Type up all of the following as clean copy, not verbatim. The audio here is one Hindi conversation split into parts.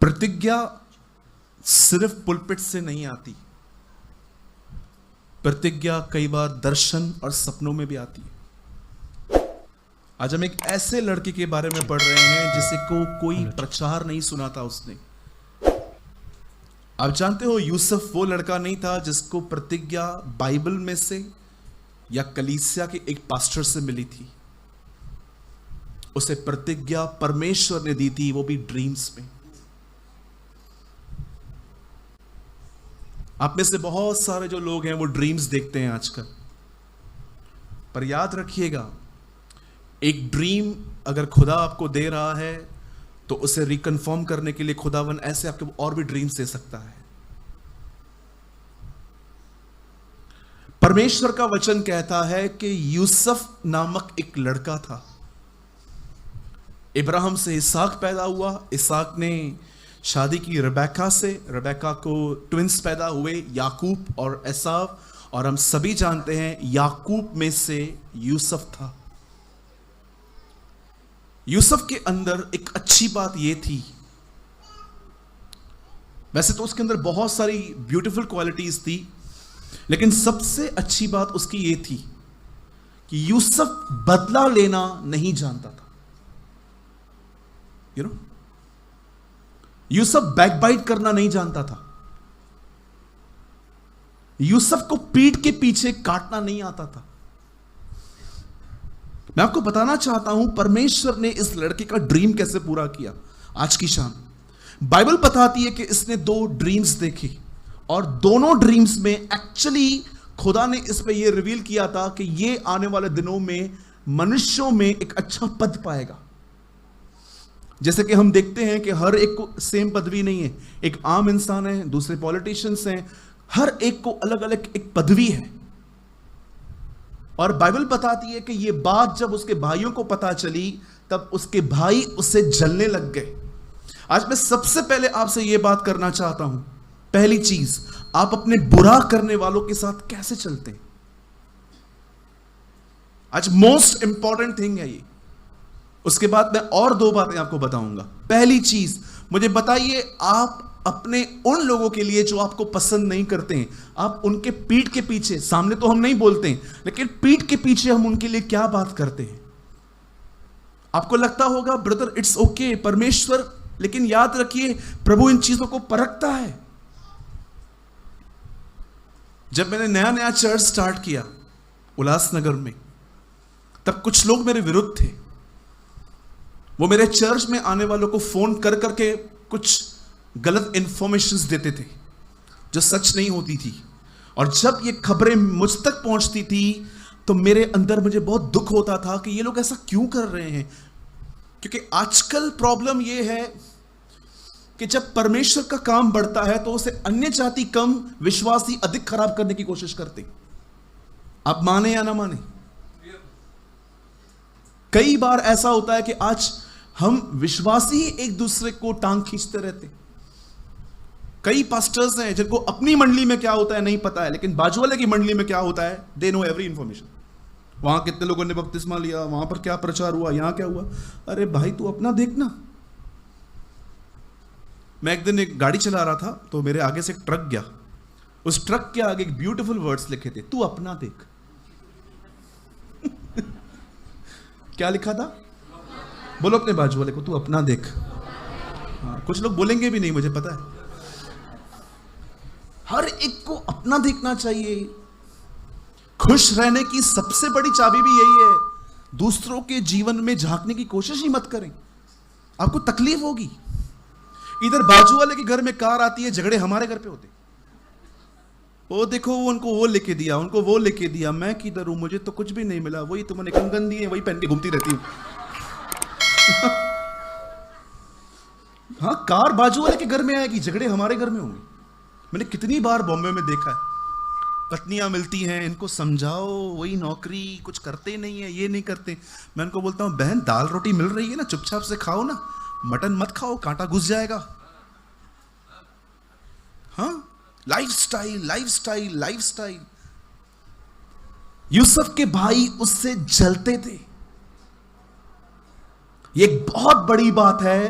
प्रतिज्ञा सिर्फ पुलपिट से नहीं आती, प्रतिज्ञा कई बार दर्शन और सपनों में भी आती है। आज हम एक ऐसे लड़के के बारे में पढ़ रहे हैं जिसे को कोई प्रचार नहीं सुना था उसने। आप जानते हो यूसुफ वो लड़का नहीं था जिसको प्रतिज्ञा बाइबल में से या कलीसिया के एक पास्टर से मिली थी। उसे प्रतिज्ञा परमेश्वर ने दी थी, वो भी ड्रीम्स में। आप में से बहुत सारे जो लोग हैं वो ड्रीम्स देखते हैं आजकल, पर याद रखिएगा एक ड्रीम अगर खुदा आपको दे रहा है तो उसे रिकन्फर्म करने के लिए खुदावन ऐसे आपको और भी ड्रीम्स दे सकता है। परमेश्वर का वचन कहता है कि यूसुफ नामक एक लड़का था। इब्राहिम से इसहाक पैदा हुआ, इसहाक ने शादी की रेबेका से, रेबेका को ट्विंस पैदा हुए याकूब और एसाव, और हम सभी जानते हैं याकूब में से यूसुफ था। यूसुफ के अंदर एक अच्छी बात यह थी, वैसे तो उसके अंदर बहुत सारी ब्यूटीफुल क्वालिटीज थी, लेकिन सबसे अच्छी बात उसकी यह थी कि यूसुफ बदला लेना नहीं जानता था। यूसुफ बैकबाइट करना नहीं जानता था। यूसुफ को पीठ के पीछे काटना नहीं आता था। मैं आपको बताना चाहता हूं परमेश्वर ने इस लड़के का ड्रीम कैसे पूरा किया। आज की शाम बाइबल बताती है कि इसने 2 ड्रीम्स देखी और दोनों ड्रीम्स में एक्चुअली खुदा ने इस पे ये रिवील किया था कि ये आने वाले दिनों में मनुष्यों में एक अच्छा पद पाएगा। जैसे कि हम देखते हैं कि हर एक को सेम पदवी नहीं है, एक आम इंसान है, दूसरे पॉलिटिशियंस हैं, हर एक को अलग अलग एक पदवी है। और बाइबल बताती है कि यह बात जब उसके भाइयों को पता चली तब उसके भाई उससे जलने लग गए। आज मैं सबसे पहले आपसे यह बात करना चाहता हूं, पहली चीज, आप अपने बुरा करने वालों के साथ कैसे चलते हैं। आज मोस्ट इंपॉर्टेंट थिंग है ये। उसके बाद मैं और 2 बातें आपको बताऊंगा। पहली चीज, मुझे बताइए आप अपने उन लोगों के लिए जो आपको पसंद नहीं करते हैं, आप उनके पीठ के पीछे, सामने तो हम नहीं बोलते हैं, लेकिन पीठ के पीछे हम उनके लिए क्या बात करते हैं। आपको लगता होगा ब्रदर इट्स ओके परमेश्वर, लेकिन याद रखिए प्रभु इन चीजों को परखता है। जब मैंने नया नया चर्च स्टार्ट किया उल्लासनगर में, तब कुछ लोग मेरे विरुद्ध थे। वो मेरे चर्च में आने वालों को फोन कर करके कुछ गलत इंफॉर्मेशंस देते थे जो सच नहीं होती थी, और जब ये खबरें मुझ तक पहुंचती थी तो मेरे अंदर मुझे बहुत दुख होता था कि ये लोग ऐसा क्यों कर रहे हैं। क्योंकि आजकल प्रॉब्लम ये है कि जब परमेश्वर का काम बढ़ता है तो उसे अन्य जाति कम, विश्वासी अधिक खराब करने की कोशिश करते। आप माने या ना माने, कई बार ऐसा होता है कि आज हम विश्वासी ही एक दूसरे को टांग खींचते रहते। कई पास्टर्स हैं जिनको अपनी मंडली में क्या होता है नहीं पता है, लेकिन बाजू वाले की मंडली में क्या होता है दे नो एवरी इंफॉर्मेशन। वहां कितने लोगों ने बपतिस्मा लिया, वहां पर क्या प्रचार हुआ, यहां क्या हुआ। अरे भाई तू अपना देखना। मैं एक दिन एक गाड़ी चला रहा था तो मेरे आगे से एक ट्रक गया, उस ट्रक के आगे एक ब्यूटीफुल वर्ड्स लिखे थे, तू अपना देख। क्या लिखा था? बोलो अपने बाजू वाले को, तू अपना देख। हाँ, कुछ लोग बोलेंगे भी नहीं, मुझे पता है। हर एक को अपना देखना चाहिए। खुश रहने की सबसे बड़ी चाबी भी यही है, दूसरों के जीवन में झांकने की कोशिश ही मत करें, आपको तकलीफ होगी। इधर बाजू वाले के घर में कार आती है, झगड़े हमारे घर पे होते। वो देखो वो उनको वो लेके दिया, उनको वो लेके दिया, मैं किधर हूं, मुझे तो कुछ भी नहीं मिला, वही तुमने कंगन दिए, वही पहन के घूमती रहती हूं। हाँ, कार बाजू वाले के घर में आएगी, झगड़े हमारे घर में होंगे। मैंने कितनी बार बॉम्बे में देखा है, पत्नियां मिलती हैं, इनको समझाओ, वही नौकरी, कुछ करते नहीं है, ये नहीं करते। मैं उनको बोलता हूं बहन दाल रोटी मिल रही है ना, चुपचाप से खाओ ना, मटन मत खाओ, कांटा घुस जाएगा। हाँ, लाइफस्टाइल लाइफस्टाइल लाइफस्टाइल। यूसुफ के भाई उससे जलते थे। यह एक बहुत बड़ी बात है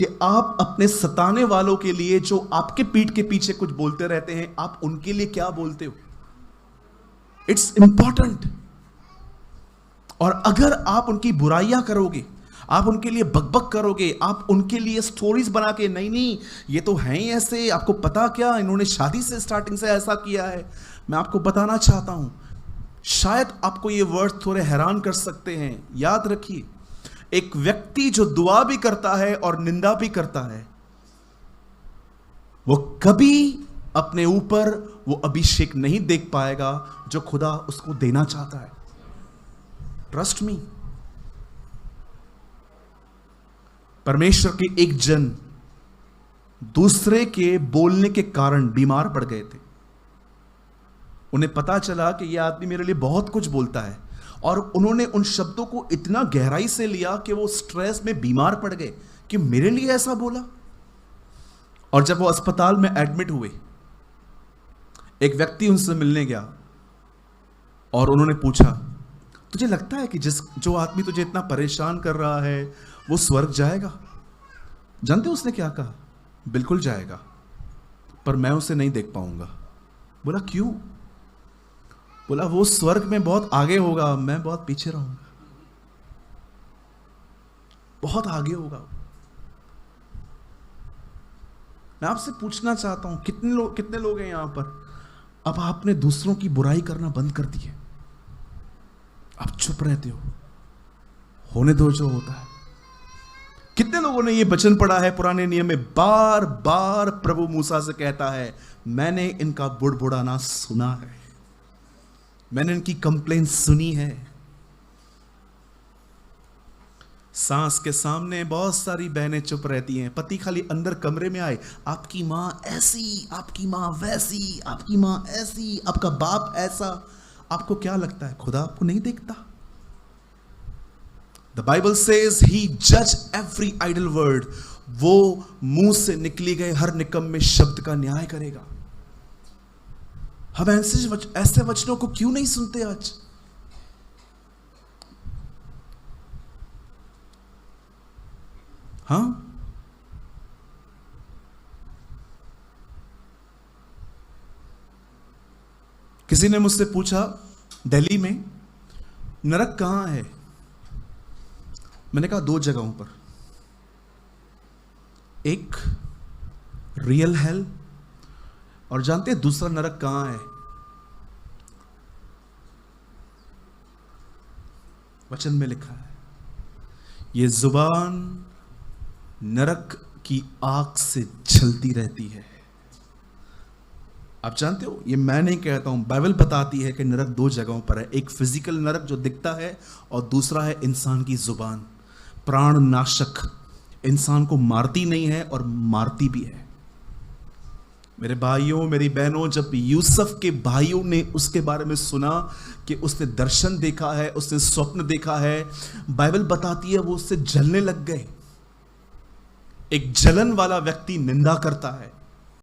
कि आप अपने सताने वालों के लिए जो आपके पीठ के पीछे कुछ बोलते रहते हैं, आप उनके लिए क्या बोलते हो? It's important. और अगर आप उनकी बुराइयां करोगे, आप उनके लिए बकबक करोगे, आप उनके लिए स्टोरीज बना के, नहीं नहीं ये तो हैं ही ऐसे, आपको पता क्या, इन्होंने शादी से स्टार्टिंग से ऐसा किया है। मैं आपको बताना चाहता हूं, शायद आपको ये वर्ड थोड़े हैरान कर सकते हैं। याद रखिए, एक व्यक्ति जो दुआ भी करता है और निंदा भी करता है, वो कभी अपने ऊपर वो अभिषेक नहीं देख पाएगा जो खुदा उसको देना चाहता है। Trust me. परमेश्वर के एक जन दूसरे के बोलने के कारण बीमार पड़ गए थे। उन्हें पता चला कि यह आदमी मेरे लिए बहुत कुछ बोलता है, और उन्होंने उन शब्दों को इतना गहराई से लिया कि वो स्ट्रेस में बीमार पड़ गए कि मेरे लिए ऐसा बोला। और जब वो अस्पताल में एडमिट हुए, एक व्यक्ति उनसे मिलने गया और उन्होंने पूछा, तुझे लगता है कि जो आदमी तुझे इतना परेशान कर रहा है वो स्वर्ग जाएगा? जानते हो उसने क्या कहा? बिल्कुल जाएगा, पर मैं उसे नहीं देख पाऊंगा। बोला क्यों? बोला वो स्वर्ग में बहुत आगे होगा, मैं बहुत पीछे रहूंगा। बहुत आगे होगा। मैं आपसे पूछना चाहता हूं, कितने लोग हैं यहां पर, अब आपने दूसरों की बुराई करना बंद कर दी है, आप चुप रहते हो, होने दो जो होता है। कितने लोगों ने यह वचन पढ़ा है पुराने नियम में, बार बार प्रभु मूसा से कहता है, मैंने इनका बुड़बुड़ाना सुना है, मैंने इनकी कंप्लेंट सुनी है। सास के सामने बहुत सारी बहनें चुप रहती हैं, पति खाली अंदर कमरे में आए, आपकी मां ऐसी, आपकी मां वैसी, आपकी मां ऐसी, आपका बाप ऐसा। आपको क्या लगता है खुदा आपको नहीं देखता? द बाइबल सेज ही जज एवरी आइडल वर्ड। वो मुंह से निकली गए हर निकम्मे शब्द का न्याय करेगा। हम ऐसे वचनों को क्यों नहीं सुनते आज? हाँ, किसी ने मुझसे पूछा दिल्ली में नरक कहां है? मैंने कहा 2 जगहों पर, एक रियल हेल, और जानते हैं दूसरा नरक कहां है? वचन में लिखा है, ये जुबान नरक की आग से जलती रहती है। आप जानते हो, ये मैं नहीं कहता हूं, बाइबल बताती है कि नरक 2 जगहों पर है। एक फिजिकल नरक जो दिखता है, और दूसरा है इंसान की जुबान, प्राण नाशक, इंसान को मारती नहीं है और मारती भी है। मेरे भाइयों, मेरी बहनों, जब यूसुफ के भाइयों ने उसके बारे में सुना कि उसने दर्शन देखा है, उसने स्वप्न देखा है, बाइबल बताती है वो उससे जलने लग गए। एक जलन वाला व्यक्ति निंदा करता है,